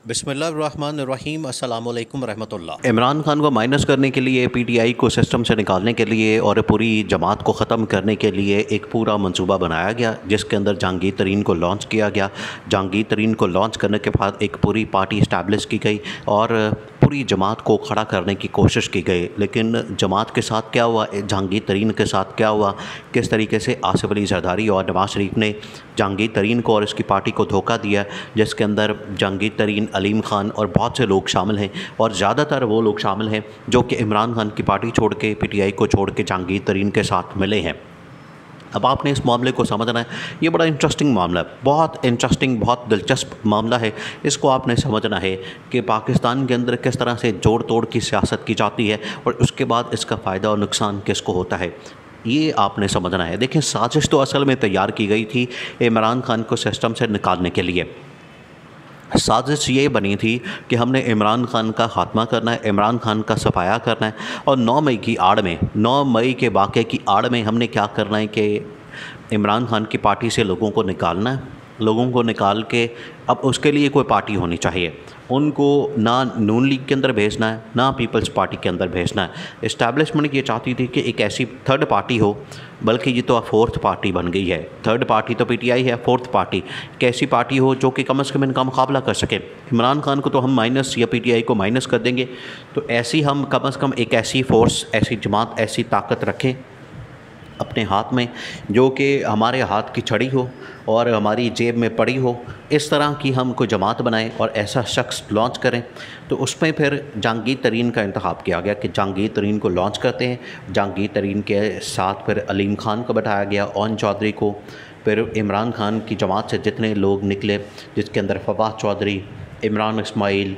बिस्मिल्लाहिर्रहमानिर्रहीम अस्सलाम वालेकुम रहमतुल्लाह। इमरान खान को माइनस करने के लिए, पीटीआई को सिस्टम से निकालने के लिए और पूरी जमात को ख़त्म करने के लिए एक पूरा मंसूबा बनाया गया, जिसके अंदर जहांगीर तरीन को लॉन्च किया गया। जहांगीर तरीन को लॉन्च करने के बाद एक पूरी पार्टी इस्टेब्लिश की गई और पूरी जमात को खड़ा करने की कोशिश की गई। लेकिन जमात के साथ क्या हुआ, जहांगीर तरीन के साथ क्या हुआ, किस तरीके से आसिफ अली जरदारी और नवाज शरीफ ने जहांगीर तरीन को और इसकी पार्टी को धोखा दिया, जिसके अंदर जहांगीर तरीन, अलीम खान और बहुत से लोग शामिल हैं और ज़्यादातर वो लोग शामिल हैं जो कि इमरान खान की पार्टी छोड़ के, पीटीआई को छोड़ के जहांगीर तरीन के साथ मिले हैं। अब आपने इस मामले को समझना है। ये बड़ा इंटरेस्टिंग मामला है, बहुत इंटरेस्टिंग, बहुत दिलचस्प मामला है। इसको आपने समझना है कि पाकिस्तान के अंदर किस तरह से जोड़ तोड़ की सियासत की जाती है और उसके बाद इसका फ़ायदा और नुकसान किसको होता है, ये आपने समझना है। देखिए, साजिश तो असल में तैयार की गई थी इमरान खान को सिस्टम से निकालने के लिए। साजिश ये बनी थी कि हमने इमरान खान का ख़ात्मा करना है, इमरान खान का सफाया करना है और 9 मई की आड़ में, 9 मई के वाक़े की आड़ में हमने क्या करना है कि इमरान खान की पार्टी से लोगों को निकालना है। लोगों को निकाल के अब उसके लिए कोई पार्टी होनी चाहिए। उनको ना नून लीग के अंदर भेजना है, ना पीपल्स पार्टी के अंदर भेजना है। इस्टेब्लिशमेंट ये चाहती थी कि एक ऐसी थर्ड पार्टी हो, बल्कि ये तो फोर्थ पार्टी बन गई है। थर्ड पार्टी तो पीटीआई है, फोर्थ पार्टी एक ऐसी पार्टी हो जो कि कम से कम इनका मुकाबला कर सके। इमरान खान को तो हम माइनस या पीटीआई को माइनस कर देंगे, तो ऐसी हम कम से कम एक ऐसी फोर्स, ऐसी जमात, ऐसी ताकत रखें अपने हाथ में जो कि हमारे हाथ की छड़ी हो और हमारी जेब में पड़ी हो। इस तरह की हम कोई जमात बनाएं और ऐसा शख्स लॉन्च करें। तो उसमें फिर जहांगीर तरीन का इंतखाब किया गया कि जहांगीर तरीन को लॉन्च करते हैं। जहांगीर तरीन के साथ फिर अलीम खान को बैठाया गया, ओन चौधरी को, फिर इमरान खान की जमात से जितने लोग निकले, जिसके अंदर फवाद चौधरी, इमरान इस्माइल,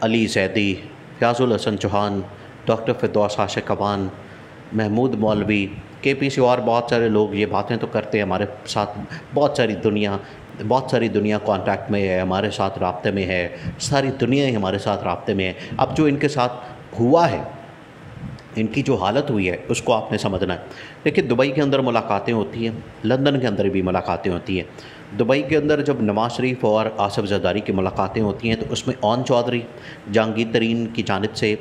अली जैदी, फयाजुल हसन चौहान, डॉक्टर फिरदौस आशिक अवान, महमूद मौलवी, केपीसी और बहुत सारे लोग ये बातें तो करते हैं हमारे साथ। बहुत सारी दुनिया कांटेक्ट में है, हमारे साथ राब्ते में है, सारी दुनिया ही हमारे साथ राब्ते में है। अब जो इनके साथ हुआ है, इनकी जो हालत हुई है, उसको आपने समझना है। देखिए, दुबई के अंदर मुलाकातें होती हैं, लंदन के अंदर भी मुलाकातें होती हैं। दुबई के अंदर जब नवाज शरीफ और आसिफ जरदारी की मुलाकातें होती हैं तो उसमें ओन चौधरी जहांगीर तरीन की जानिब से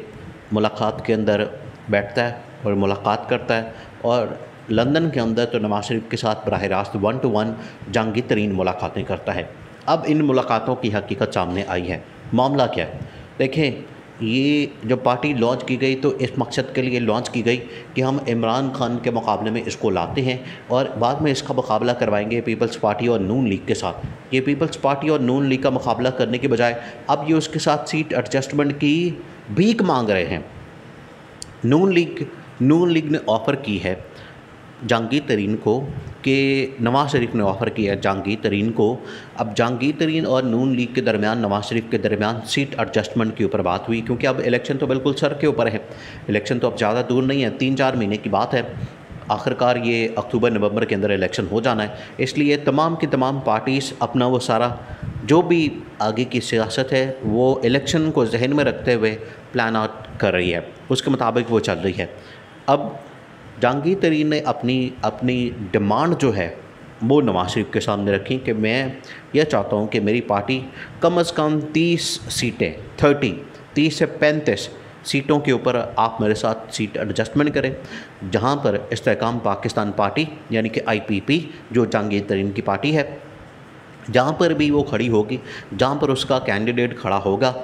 मुलाकात के अंदर बैठता है और मुलाकात करता है, और लंदन के अंदर तो नवाज शरीफ के साथ बराह रास्त 1 to 1 जहांगीर तरीन मुलाकातें करता है। अब इन मुलाकातों की हकीकत सामने आई है। मामला क्या है? देखें, ये जब पार्टी लॉन्च की गई तो इस मकसद के लिए लॉन्च की गई कि हम इमरान खान के मुकाबले में इसको लाते हैं और बाद में इसका मुकाबला करवाएंगे पीपल्स पार्टी और नून लीग के साथ। ये पीपल्स पार्टी और नून लीग का मुकाबला करने के बजाय अब ये उसके साथ सीट एडजस्टमेंट की भीख मांग रहे हैं। नून लीग ने ऑफ़र की है जहांगीर तरीन को कि नवाज शरीफ ने ऑफ़र किया है जहांगीर तरीन को। अब जहांगीर तरीन और नून लीग के दरमियान, नवाज शरीफ के दरमियान सीट एडजस्टमेंट के ऊपर बात हुई, क्योंकि अब इलेक्शन तो बिल्कुल सर के ऊपर है। इलेक्शन तो अब ज़्यादा दूर नहीं है, 3-4 महीने की बात है। आखिरकार ये अक्टूबर-नवंबर के अंदर इलेक्शन हो जाना है। इसलिए तमाम की तमाम पार्टीज़ अपना वो सारा जो भी आगे की सियासत है वो इलेक्शन को जहन में रखते हुए प्लान आउट कर रही है, उसके मुताबिक वो चल रही है। अब जहांगीर तरीन ने अपनी डिमांड जो है वो नवाज शरीफ के सामने रखी कि मैं यह चाहता हूँ कि मेरी पार्टी कम से कम 30 सीटें, 30 से 35 सीटों के ऊपर आप मेरे साथ सीट एडजस्टमेंट करें, जहाँ पर इस्तेहकाम पाकिस्तान पार्टी यानी कि IPP जो जहांगीर तरीन की पार्टी है, जहाँ पर भी वो खड़ी होगी, जहाँ पर उसका कैंडिडेट खड़ा होगा,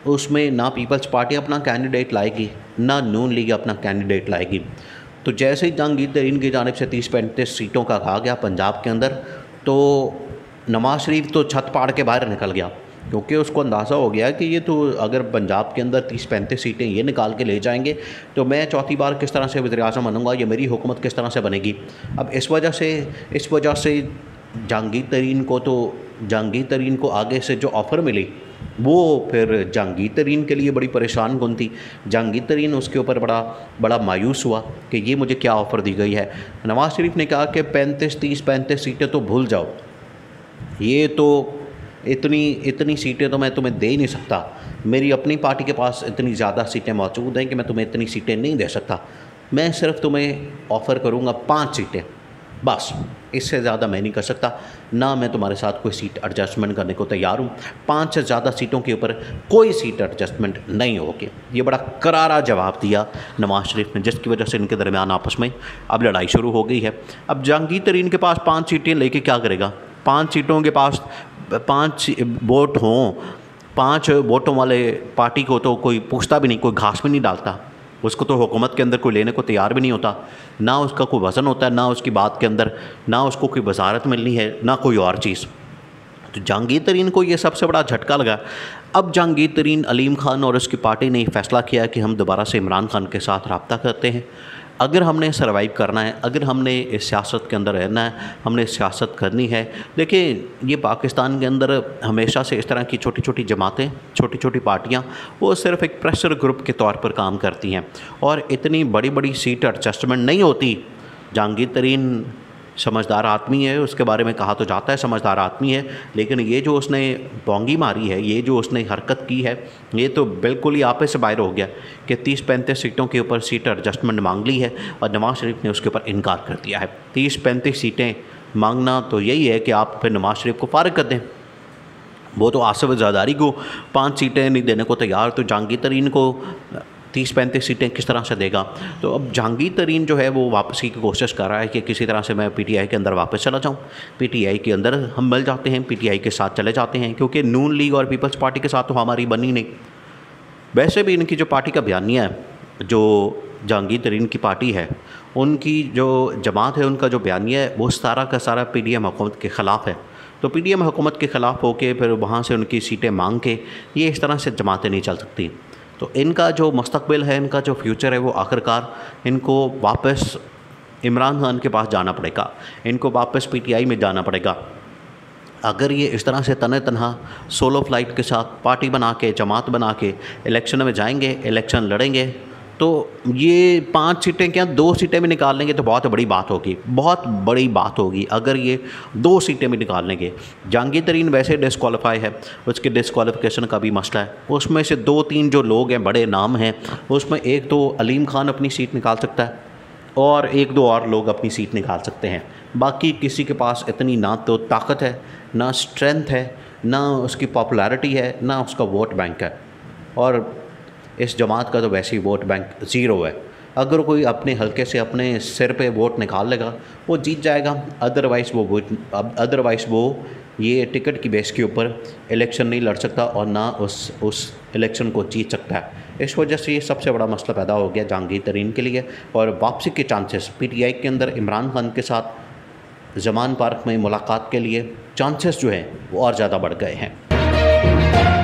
उसमें ना पीपल्स पार्टी अपना कैंडिडेट लाएगी, ना नून लीग अपना कैंडिडेट लाएगी। तो जैसे ही जहांगीर तरीन की जानिब से 30-35 सीटों का कहा गया पंजाब के अंदर, तो नवाज शरीफ तो छत फाड़ के बाहर निकल गया, क्योंकि उसको अंदाज़ा हो गया कि ये तो अगर पंजाब के अंदर 30-35 सीटें ये निकाल के ले जाएंगे तो मैं चौथी बार किस तरह से वज़ीर-ए-आज़म बनूँगा, ये मेरी हुकूमत किस तरह से बनेगी। अब इस वजह से जहांगीर तरीन को आगे से जो ऑफ़र मिली वो फिर जहांगीर तरीन के लिए बड़ी परेशान कुन थी। जहांगीर तरीन उसके ऊपर बड़ा मायूस हुआ कि ये मुझे क्या ऑफ़र दी गई है। नवाज शरीफ ने कहा कि 35 सीटें तो भूल जाओ, ये तो इतनी सीटें तो मैं तुम्हें दे ही नहीं सकता। मेरी अपनी पार्टी के पास इतनी ज़्यादा सीटें मौजूद हैं कि मैं तुम्हें इतनी सीटें नहीं दे सकता। मैं सिर्फ तुम्हें ऑफ़र करूँगा 5 सीटें बस। इससे ज़्यादा मैं नहीं कर सकता, ना मैं तुम्हारे साथ कोई सीट एडजस्टमेंट करने को तैयार हूँ। 5 से ज़्यादा सीटों के ऊपर कोई सीट एडजस्टमेंट नहीं होगी। ये बड़ा करारा जवाब दिया नवाज शरीफ ने, जिसकी वजह से इनके दरमियान आपस में अब लड़ाई शुरू हो गई है। अब जहांगीर तरीन के पास 5 सीटें लेके क्या करेगा? 5 सीटों के पास 5 वोट हों, 5 वोटों वाले पार्टी को तो कोई पूछता भी नहीं, कोई घास भी नहीं डालता, उसको तो हुकूमत के अंदर कोई लेने को तैयार भी नहीं होता, ना उसका कोई वज़न होता है, ना उसकी बात के अंदर, ना उसको कोई वजारत मिलनी है, ना कोई और चीज़। तो जहांगीर तरीन को ये सबसे बड़ा झटका लगा। अब जहांगीर तरीन, अलीम खान और उसकी पार्टी ने फैसला किया कि हम दोबारा से इमरान खान के साथ रब्ता करते हैं। अगर हमने सर्वाइव करना है, अगर हमने इस सियासत के अंदर रहना है, हमने सियासत करनी है। देखिए, ये पाकिस्तान के अंदर हमेशा से इस तरह की छोटी छोटी जमातें, छोटी छोटी पार्टियां, वो सिर्फ एक प्रेशर ग्रुप के तौर पर काम करती हैं और इतनी बड़ी बड़ी सीट एडजस्टमेंट नहीं होती। जहांगीर तरीन समझदार आदमी है, उसके बारे में कहा तो जाता है समझदार आदमी है, लेकिन ये जो उसने बोंगी मारी है, ये जो उसने हरकत की है, ये तो बिल्कुल ही आपे से बाहर हो गया कि 30-35 सीटों के ऊपर सीट एडजस्टमेंट मांग ली है और नवाज शरीफ ने उसके ऊपर इनकार कर दिया है। 30-35 सीटें मांगना तो यही है कि आप फिर नवाज शरीफ को फारिग कर दें। वो तो आसिफ ज़रदारी को 5 सीटें नहीं देने को तैयार, तो जहांगीर तरीन को 30-35 सीटें किस तरह से देगा? तो अब जहांगीर तरीन जो है वो वापसी की कोशिश कर रहा है कि किसी तरह से मैं पीटीआई के अंदर वापस चला जाऊं, पीटीआई के अंदर हम मिल जाते हैं, पीटीआई के साथ चले जाते हैं, क्योंकि नून लीग और पीपल्स पार्टी के साथ तो हमारी बनी नहीं। वैसे भी इनकी जो पार्टी का बयानिया है, जो जहांगीर तरीन की पार्टी है, उनकी जो जमात है, उनका जो बयानिया है, वो सारा का सारा पीडीएम हुकूमत के ख़िलाफ़ है। तो पीडीएम हुकूमत के ख़िलाफ़ होके फिर वहाँ से उनकी सीटें मांग के ये इस तरह से जमातें नहीं चल सकती। तो इनका जो मुस्तकबिल है, इनका जो फ्यूचर है, वो आखिरकार इनको वापस इमरान खान के पास जाना पड़ेगा, इनको वापस पीटीआई में जाना पड़ेगा। अगर ये इस तरह से तने तनहा सोलो फ्लाइट के साथ पार्टी बना के, जमात बना के इलेक्शन में जाएंगे, इलेक्शन लड़ेंगे, तो ये 5 सीटें क्या 2 सीटें भी निकाल लेंगे तो बहुत बड़ी बात होगी, बहुत बड़ी बात होगी अगर ये 2 सीटें भी निकाल लेंगे। जहांगीर तरीन वैसे डिस्क्वालीफाई है, उसके डिस्क्वालिफिकेशन का भी मसला है। उसमें से 2-3 जो लोग हैं, बड़े नाम हैं, उसमें एक तो अलीम खान अपनी सीट निकाल सकता है और 1-2 और लोग अपनी सीट निकाल सकते हैं। बाकी किसी के पास इतनी ना तो ताकत है, ना स्ट्रेंथ है, ना उसकी पॉपुलैरिटी है, ना उसका वोट बैंक है। और इस जमात का तो वैसे ही वोट बैंक ज़ीरो है। अगर कोई अपने हल्के से अपने सिर पे वोट निकाल लेगा, वो जीत जाएगा, अदरवाइज़ वो ये टिकट की बेस के ऊपर इलेक्शन नहीं लड़ सकता और ना उस इलेक्शन को जीत सकता है। इस वजह से ये सबसे बड़ा मसला पैदा हो गया जहांगीर तरीन के लिए। और वापसी के चांसेस पीटीआई के अंदर इमरान खान के साथ ज़मान पार्क में मुलाकात के लिए चांसेस जो हैं वो और ज़्यादा बढ़ गए हैं।